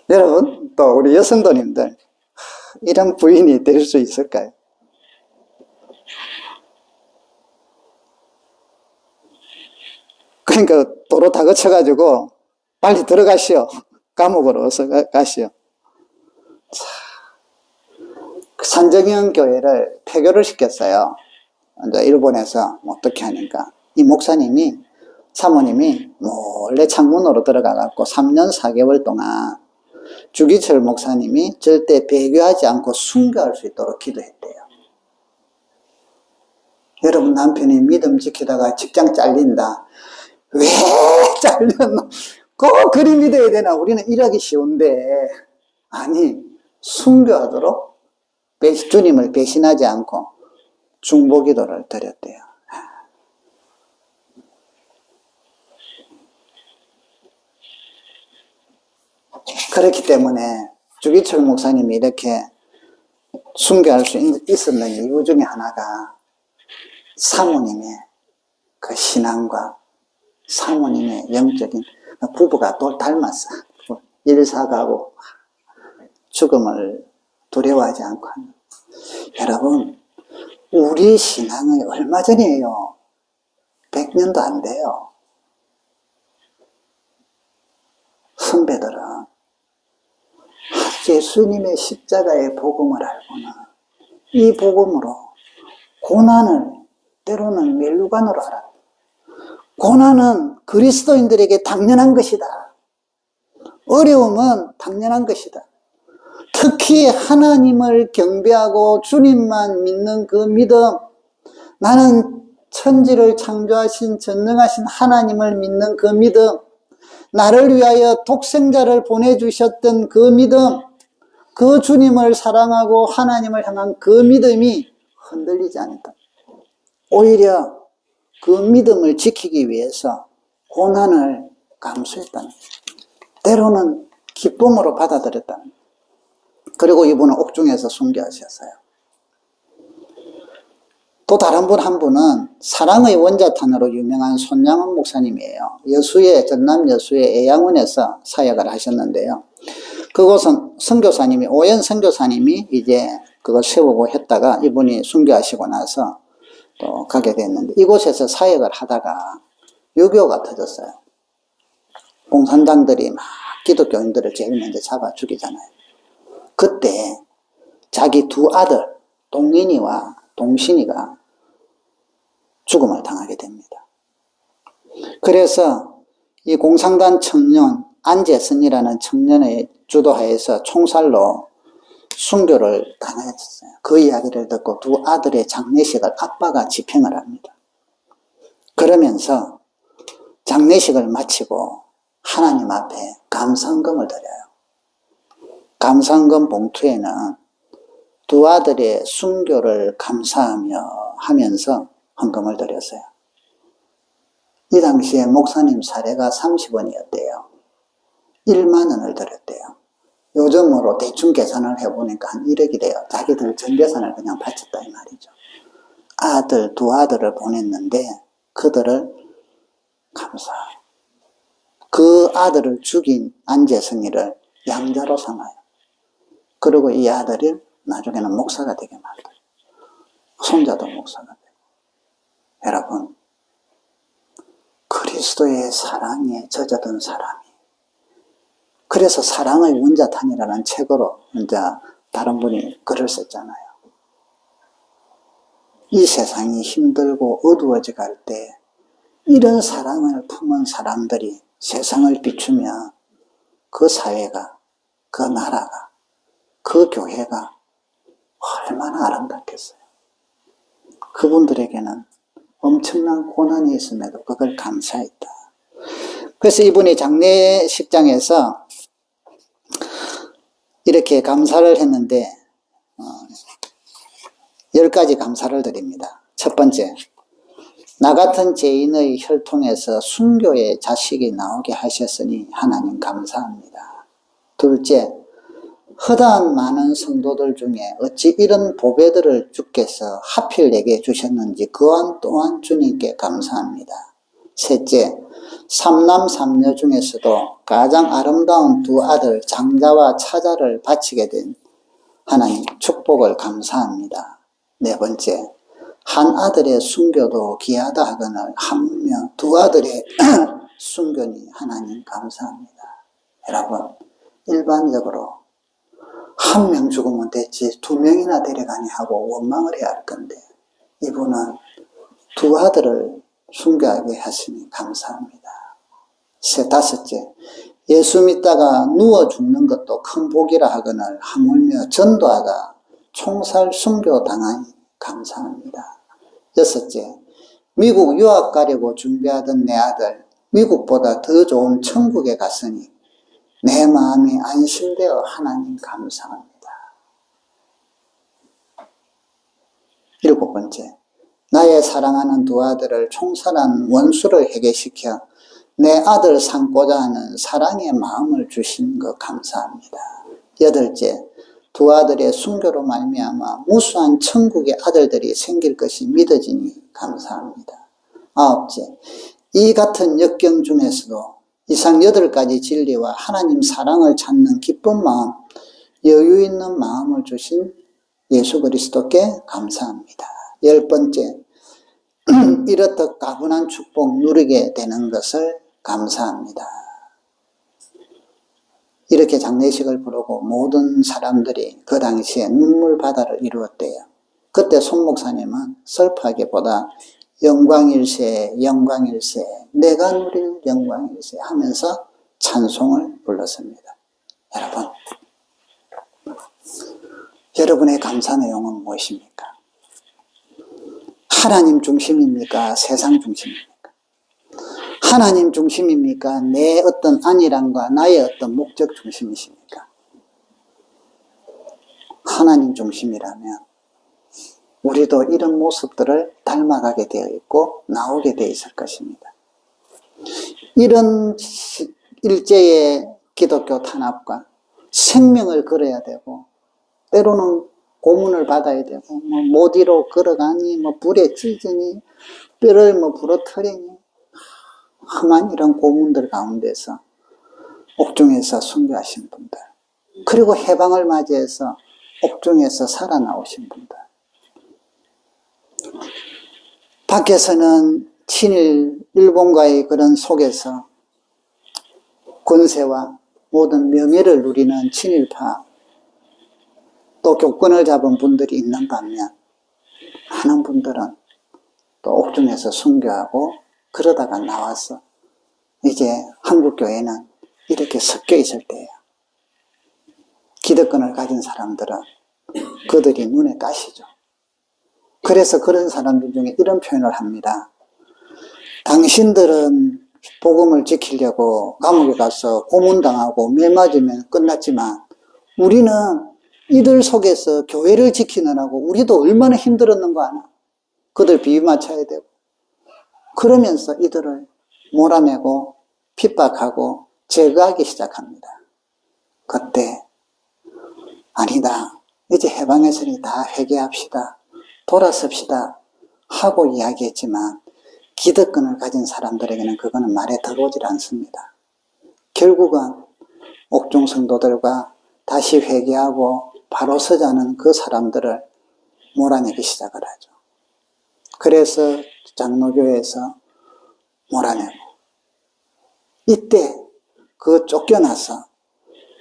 여러분, 또 우리 여성도님들, 이런 부인이 될 수 있을까요? 그러니까 도로 다 거쳐가지고 빨리 들어가시오. 감옥으로 어서 가시오. 산정형 교회를 폐교를 시켰어요. 이제 일본에서 어떻게 하니까 이 목사님이, 사모님이 몰래 창문으로 들어가갖고 3년 4개월 동안 주기철 목사님이 절대 배교하지 않고 순교할 수 있도록 기도했대요. 여러분, 남편이 믿음 지키다가 직장 잘린다. 왜 잘렸나? 꼭 그리 믿어야 되나? 우리는 일하기 쉬운데. 아니, 순교하도록 주님을 배신하지 않고 중보기도를 드렸대요. 그렇기 때문에 주기철 목사님이 이렇게 순교할 수 있었는 이유 중에 하나가 사모님의 그 신앙과 사모님의 영적인, 부부가 또 닮았어. 일사가고 죽음을 두려워하지 않고 하는. 여러분, 우리 신앙이 얼마 전이에요? 100년도 안 돼요. 선배들은 예수님의 십자가의 복음을 알고는 이 복음으로 고난을 때로는 멸류관으로 알았다. 고난은 그리스도인들에게 당연한 것이다. 어려움은 당연한 것이다. 특히 하나님을 경배하고 주님만 믿는 그 믿음, 나는 천지를 창조하신 전능하신 하나님을 믿는 그 믿음, 나를 위하여 독생자를 보내주셨던 그 믿음, 그 주님을 사랑하고 하나님을 향한 그 믿음이 흔들리지 않았다. 오히려 그 믿음을 지키기 위해서 고난을 감수했다는 거예요. 때로는 기쁨으로 받아들였다는 거예요. 그리고 이분은 옥중에서 순교하셨어요. 또 다른 분 한 분은 사랑의 원자탄으로 유명한 손양원 목사님이에요. 전남 여수의 애양원에서 사역을 하셨는데요. 그곳은 선교사님이, 오연 선교사님이 이제 그걸 세우고 했다가 이분이 순교하시고 나서 또 가게 됐는데, 이곳에서 사역을 하다가 유교가 터졌어요. 공산당들이 막 기독교인들을 제일 먼저 잡아 죽이잖아요. 그때 자기 두 아들, 동인이와 동신이가 죽음을 당하게 됩니다. 그래서 이 공산당 청년 안재선이라는 청년의 주도하에서 총살로 순교를 당했어요. 그 이야기를 듣고 두 아들의 장례식을 아빠가 집행을 합니다. 그러면서 장례식을 마치고 하나님 앞에 감사헌금을 드려요. 감사헌금 봉투에는 두 아들의 순교를 감사하며 하면서 헌금을 드렸어요. 이 당시에 목사님 사례가 30원이었대요. 1만 원을 드렸대요. 요즘으로 대충 계산을 해보니까 한 1억이 돼요. 자기들 전 재산을 그냥 바쳤다 이 말이죠. 두 아들을 보냈는데 그들을 감사해요. 그 아들을 죽인 안재성이를 양자로 삼아요. 그리고 이 아들이 나중에는 목사가 되게 만들어요. 손자도 목사가 되고. 여러분, 그리스도의 사랑에 젖어든 사람이, 그래서 사랑의 원자탄이라는 책으로 이제 다른 분이 글을 썼잖아요. 이 세상이 힘들고 어두워져 갈 때 이런 사랑을 품은 사람들이 세상을 비추면 그 사회가, 그 나라가, 그 교회가 얼마나 아름답겠어요. 그분들에게는 엄청난 고난이 있음에도 그걸 감사했다. 그래서 이분이 장례식장에서 이렇게 감사를 했는데 10가지 감사를 드립니다. 첫 번째, 나 같은 죄인의 혈통에서 순교의 자식이 나오게 하셨으니 하나님 감사합니다. 둘째, 허다한 많은 성도들 중에 어찌 이런 보배들을 주께서 하필 내게 주셨는지 그한 또한 주님께 감사합니다. 셋째, 삼남 삼녀 중에서도 가장 아름다운 두 아들 장자와 차자를 바치게 된 하나님 축복을 감사합니다. 네 번째, 한 아들의 순교도 귀하다 하거늘 하물며 두 아들의 순교니 하나님 감사합니다. 여러분, 일반적으로 한 명 죽으면 됐지 두 명이나 데려가니 하고 원망을 해야 할 건데 이분은 두 아들을 순교하게 하시니 감사합니다. 다섯째, 예수 믿다가 누워 죽는 것도 큰 복이라 하거늘 하물며 전도하다 총살 순교 당하니 감사합니다. 여섯째, 미국 유학 가려고 준비하던 내 아들 미국보다 더 좋은 천국에 갔으니 내 마음이 안심되어 하나님 감사합니다. 일곱 번째, 나의 사랑하는 두 아들을 총살한 원수를 해결시켜 내 아들 삼고자 하는 사랑의 마음을 주신 것 감사합니다. 여덟째, 두 아들의 순교로 말미암아 무수한 천국의 아들들이 생길 것이 믿어지니 감사합니다. 아홉째, 이 같은 역경 중에서도 이상 8가지 진리와 하나님 사랑을 찾는 기쁜 마음, 여유 있는 마음을 주신 예수 그리스도께 감사합니다. 10번째, 이렇듯 가분한 축복 누리게 되는 것을 감사합니다. 이렇게 장례식을 부르고 모든 사람들이 그 당시에 눈물 바다를 이루었대요. 그때 손 목사님은 슬퍼하기보다 영광일세 영광일세 내가 누릴 영광일세 하면서 찬송을 불렀습니다. 여러분, 여러분의 감사 내용은 무엇입니까? 하나님 중심입니까? 세상 중심입니까? 하나님 중심입니까? 내 어떤 안일함과 나의 어떤 목적 중심이십니까? 하나님 중심이라면 우리도 이런 모습들을 닮아가게 되어 있고 나오게 되어 있을 것입니다. 이런 일제의 기독교 탄압과 생명을 걸어야 되고 때로는 고문을 받아야 되고 못 이로 걸어가니 불에 찢으니 뼈를 부러뜨리니 험한 이런 고문들 가운데서 옥중에서 순교하신 분들, 그리고 해방을 맞이해서 옥중에서 살아나오신 분들, 밖에서는 친일 일본과의 그런 속에서 권세와 모든 명예를 누리는 친일파, 또 교권을 잡은 분들이 있는 반면 많은 분들은 또 옥중에서 순교하고 그러다가 나와서 이제 한국교회는 이렇게 섞여 있을 때예요. 기득권을 가진 사람들은 그들이 눈에 가시죠. 그래서 그런 사람들 중에 이런 표현을 합니다. 당신들은 복음을 지키려고 감옥에 가서 고문당하고 매맞으면 끝났지만 우리는 이들 속에서 교회를 지키느라고 우리도 얼마나 힘들었는 거 아나? 그들 비유 맞춰야 되고 그러면서 이들을 몰아내고 핍박하고 제거하기 시작합니다. 그때 아니다, 이제 해방했으니 다 회개합시다, 돌아섭시다 하고 이야기했지만 기득권을 가진 사람들에게는 그거는 말에 들어오질 않습니다. 결국은 옥중 성도들과 다시 회개하고 바로 서자는 그 사람들을 몰아내기 시작을 하죠. 그래서 장로교에서 몰아내고 이때 그 쫓겨나서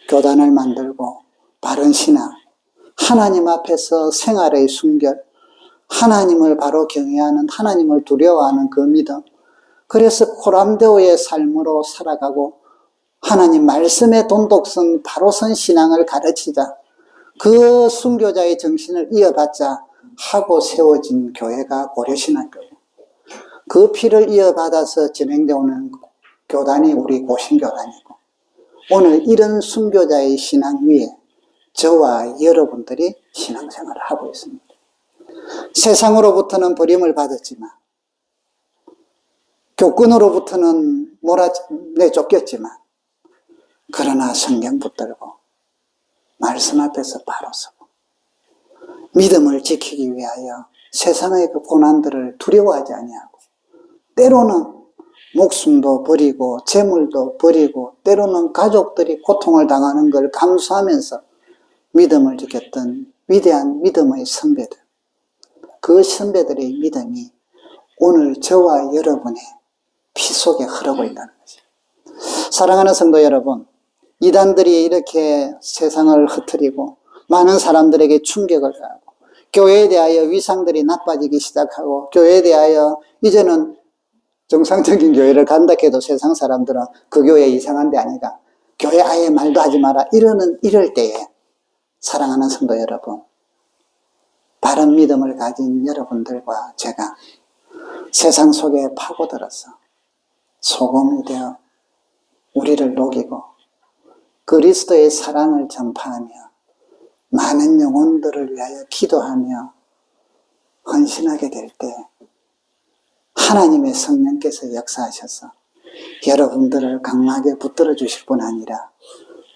교단을 만들고 바른 신앙, 하나님 앞에서 생활의 순결, 하나님을 바로 경외하는, 하나님을 두려워하는 그 믿음, 그래서 코람데오의 삶으로 살아가고 하나님 말씀의 돈독성 바로 선 신앙을 가르치자, 그 순교자의 정신을 이어받자 하고 세워진 교회가 고려신학교예요. 그 피를 이어받아서 진행되어 오는 교단이 우리 고신교단이고, 오늘 이런 순교자의 신앙 위에 저와 여러분들이 신앙생활을 하고 있습니다. 세상으로부터는 버림을 받았지만, 교권으로부터는 내쫓겼지만, 그러나 성경 붙들고 말씀 앞에서 바로 서고 믿음을 지키기 위하여 세상의 그 고난들을 두려워하지 아니하고 때로는 목숨도 버리고 재물도 버리고 때로는 가족들이 고통을 당하는 걸 감수하면서 믿음을 지켰던 위대한 믿음의 선배들, 그 선배들의 믿음이 오늘 저와 여러분의 피 속에 흐르고 있다는 거죠. 사랑하는 성도 여러분, 이단들이 이렇게 세상을 흐트리고 많은 사람들에게 충격을 가하고 교회에 대하여 위상들이 나빠지기 시작하고 교회에 대하여 이제는 정상적인 교회를 간다 해도 세상 사람들은 그 교회 이상한 데 아니가, 교회 아예 말도 하지 마라, 이럴 때에 사랑하는 성도 여러분, 바른 믿음을 가진 여러분들과 제가 세상 속에 파고들어서 소금이 되어 우리를 녹이고 그리스도의 사랑을 전파하며 많은 영혼들을 위하여 기도하며 헌신하게 될 때 하나님의 성령께서 역사하셔서 여러분들을 강하게 붙들어 주실 뿐 아니라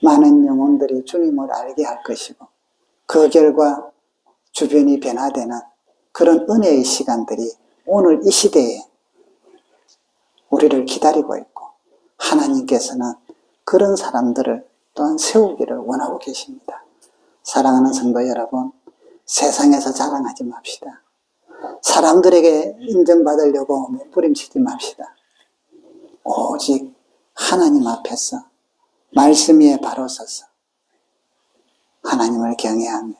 많은 영혼들이 주님을 알게 할 것이고 그 결과 주변이 변화되는 그런 은혜의 시간들이 오늘 이 시대에 우리를 기다리고 있고 하나님께서는 그런 사람들을 또한 세우기를 원하고 계십니다. 사랑하는 성도 여러분, 세상에서 자랑하지 맙시다. 사람들에게 인정받으려고 몸부림치지 맙시다. 오직 하나님 앞에서 말씀 위에 바로 서서 하나님을 경외하며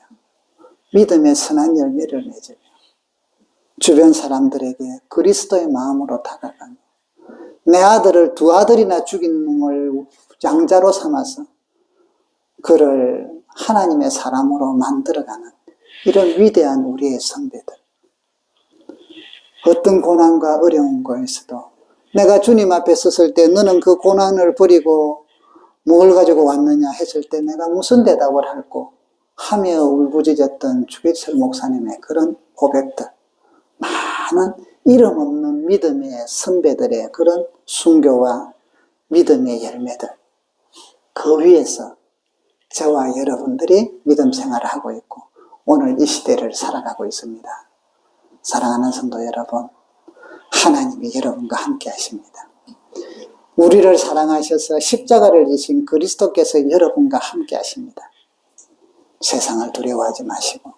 믿음의 선한 열매를 맺으며 주변 사람들에게 그리스도의 마음으로 다가가며 내 아들을 두 아들이나 죽인 놈을 양자로 삼아서 그를 하나님의 사람으로 만들어가는 이런 위대한 우리의 선배들, 어떤 고난과 어려운 거에서도 내가 주님 앞에 섰을 때 너는 그 고난을 버리고 뭘 가지고 왔느냐 했을 때 내가 무슨 대답을 할고 하며 울부짖었던 주기철 목사님의 그런 고백들, 많은 이름 없는 믿음의 선배들의 그런 순교와 믿음의 열매들, 그 위에서 저와 여러분들이 믿음 생활을 하고 있고 오늘 이 시대를 살아가고 있습니다. 사랑하는 성도 여러분, 하나님이 여러분과 함께 하십니다. 우리를 사랑하셔서 십자가를 지신 그리스도께서 여러분과 함께 하십니다. 세상을 두려워하지 마시고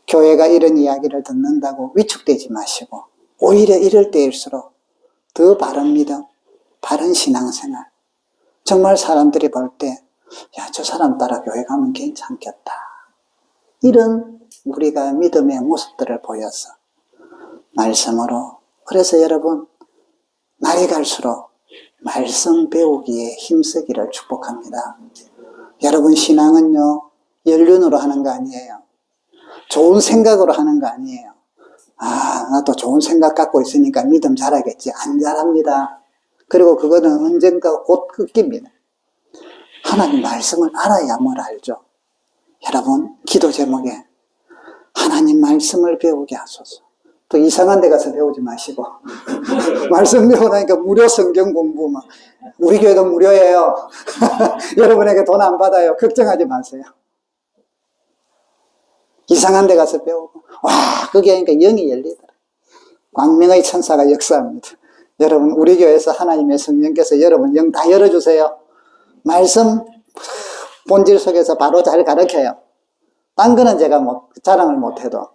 교회가 이런 이야기를 듣는다고 위축되지 마시고 오히려 이럴 때일수록 더 바른 믿음, 바른 신앙생활, 정말 사람들이 볼 때 야, 저 사람 따라 교회 가면 괜찮겠다, 이런 우리가 믿음의 모습들을 보여서 말씀으로, 그래서 여러분 날이 갈수록 말씀 배우기에 힘쓰기를 축복합니다. 여러분 신앙은요 연륜으로 하는 거 아니에요. 좋은 생각으로 하는 거 아니에요. 아, 나도 좋은 생각 갖고 있으니까 믿음 잘하겠지. 안 잘합니다. 그리고 그거는 언젠가 곧 끊깁니다. 하나님 말씀을 알아야 뭘 알죠. 여러분 기도 제목에 하나님 말씀을 배우게 하소서. 또 이상한 데 가서 배우지 마시고 말씀 배우라니까 무료 성경 공부 막. 우리 교회도 무료예요. 여러분에게 돈 안 받아요. 걱정하지 마세요. 이상한 데 가서 배우고 와, 그게 하니까 영이 열리더라. 광명의 천사가 역사합니다. 여러분 우리 교회에서 하나님의 성령께서 여러분 영 다 열어주세요. 말씀 본질 속에서 바로 잘 가르쳐요. 딴 거는 제가 자랑을 못해도,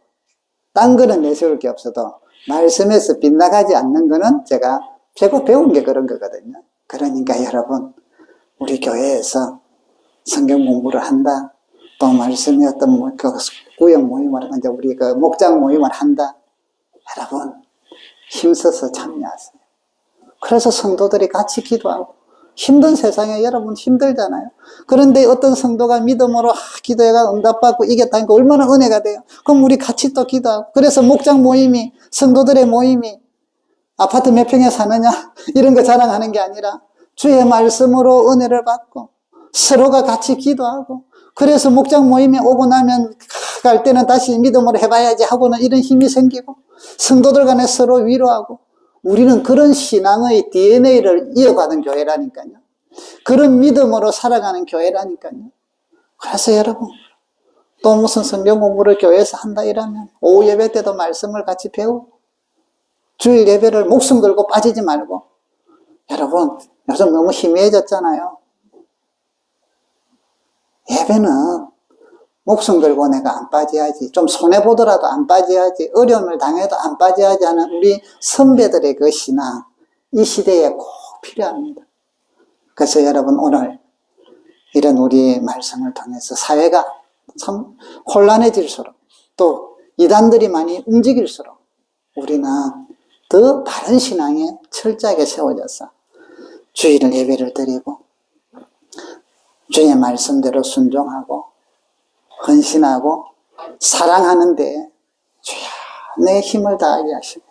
딴 거는 내세울 게 없어도 말씀에서 빗나가지 않는 거는 제가 배운 게 그런 거거든요. 그러니까 여러분 우리 교회에서 성경 공부를 한다, 또 말씀의 어떤 구역 모임을 한다, 우리 그 목장 모임을 한다, 여러분 힘써서 참여하세요. 그래서 성도들이 같이 기도하고, 힘든 세상에 여러분 힘들잖아요. 그런데 어떤 성도가 믿음으로 기도해가 응답받고 이겼다니까 얼마나 은혜가 돼요. 그럼 우리 같이 또 기도하고, 그래서 목장 모임이, 성도들의 모임이 아파트 몇 평에 사느냐 이런 거 자랑하는 게 아니라 주의 말씀으로 은혜를 받고 서로가 같이 기도하고, 그래서 목장 모임에 오고 나면 갈 때는 다시 믿음으로 해봐야지 하고는 이런 힘이 생기고, 성도들 간에 서로 위로하고, 우리는 그런 신앙의 DNA를 이어가는 교회라니까요. 그런 믿음으로 살아가는 교회라니까요. 그래서 여러분 또 무슨 성경 공부를 교회에서 한다 이러면 오후 예배 때도 말씀을 같이 배우고, 주일 예배를 목숨 걸고 빠지지 말고 여러분, 요즘 너무 희미해졌잖아요. 예배는 목숨 걸고 내가 안 빠져야지, 좀 손해보더라도 안 빠져야지, 어려움을 당해도 안 빠져야지 하는 우리 선배들의 그 신앙, 이 시대에 꼭 필요합니다. 그래서 여러분, 오늘 이런 우리 말씀을 통해서 사회가 참 혼란해질수록, 또 이단들이 많이 움직일수록 우리는 더 바른 신앙에 철저하게 세워져서 주일은 예배를 드리고 주의 말씀대로 순종하고 헌신하고 사랑하는데 주야 내 힘을 다하게 하시고,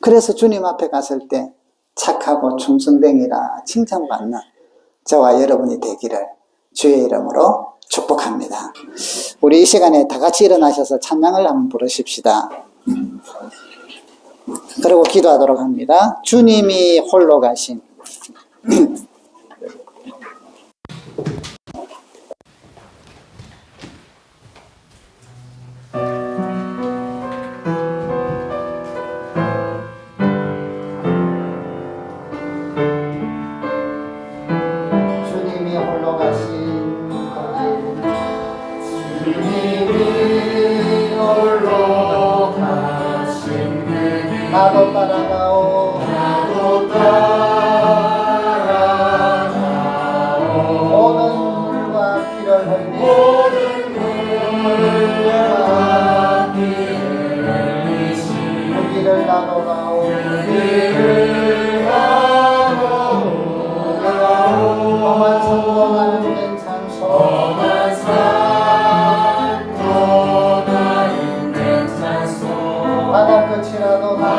그래서 주님 앞에 갔을 때 착하고 충성되니라 칭찬받는 저와 여러분이 되기를 주의 이름으로 축복합니다. 우리 이 시간에 다 같이 일어나셔서 찬양을 한번 부르십시다. 그리고 기도하도록 합니다. 주님이 홀로 가신 주님이 홀로 가신 주님이 홀로 가신 그 나도 따라가오 나도 따라가오 모든 물과 피를 흘리고 모든 물과 피를 흘리시 그 길을 나도 가오 그 길을 나도 가오 험한 산도 나는 괜찮소 험한 산도 나는 괜찮소 바다 끝이라도 나는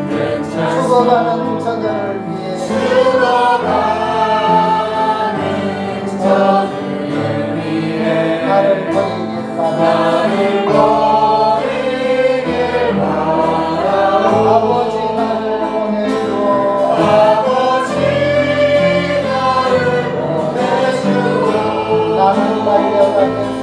괜찮소 죽어가는 저들을 위해 나를 버리길 바라 아버지 나를 보내주오 나는 달려가겠소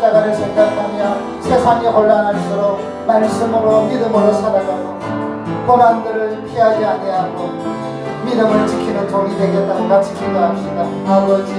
십자가를 생각하며 세상이 혼란할수록 말씀으로 믿음으로 살아가고 고난들을 피하지 아니하고 믿음을 지키는 종이 되겠다고 같이 기도합시다. 아버지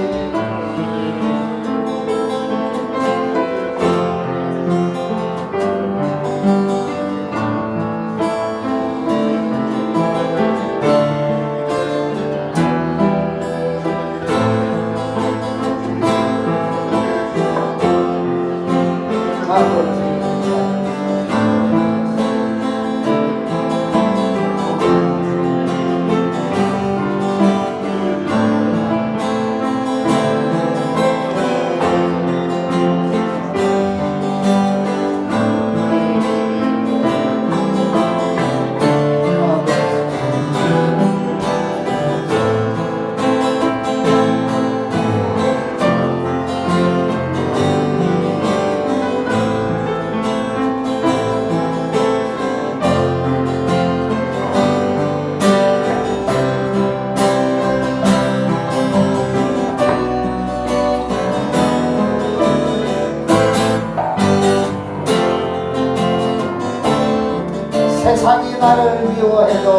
나를 미워해도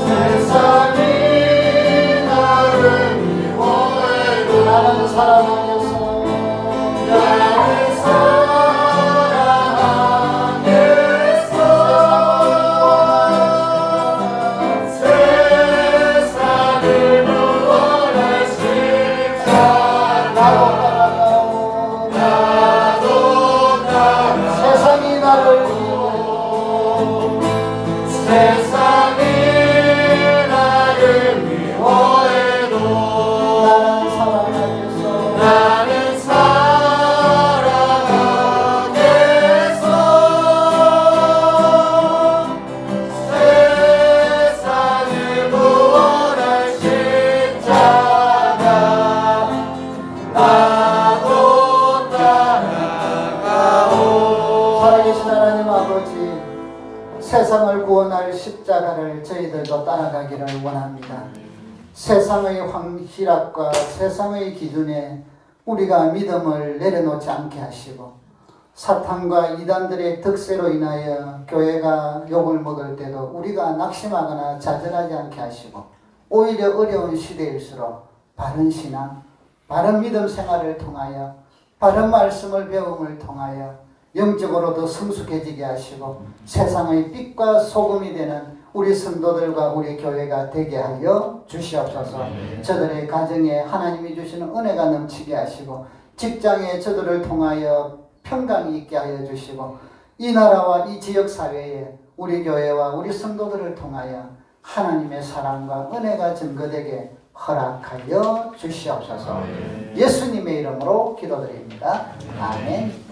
세상이 나를 미워해도 나는 사랑하겠어. 나는 사랑하겠어. 세상을 구원할 십자가 나도 따라가오. 세상이 나를 세상이 나를 미워해도 나는 사랑하겠어. 나는 사랑하겠어. 세상을 구원할 십자가 나도 따라가오. 살아계신 하나님 아버지, 세상을 구원할 십자가를 저희들도 따라가기를 원합니다. 세상의 황희락과 세상의 기준에 우리가 믿음을 내려놓지 않게 하시고, 사탄과 이단들의 득세로 인하여 교회가 욕을 먹을 때도 우리가 낙심하거나 좌절하지 않게 하시고, 오히려 어려운 시대일수록 바른 신앙, 바른 믿음 생활을 통하여, 바른 말씀을 배움을 통하여 영적으로도 성숙해지게 하시고 세상의 빛과 소금이 되는 우리 성도들과 우리 교회가 되게 하여 주시옵소서. 저들의 가정에 하나님이 주시는 은혜가 넘치게 하시고, 직장에 저들을 통하여 평강이 있게 하여 주시고, 이 나라와 이 지역 사회에 우리 교회와 우리 성도들을 통하여 하나님의 사랑과 은혜가 증거되게 허락하여 주시옵소서. 예수님의 이름으로 기도드립니다. 아멘.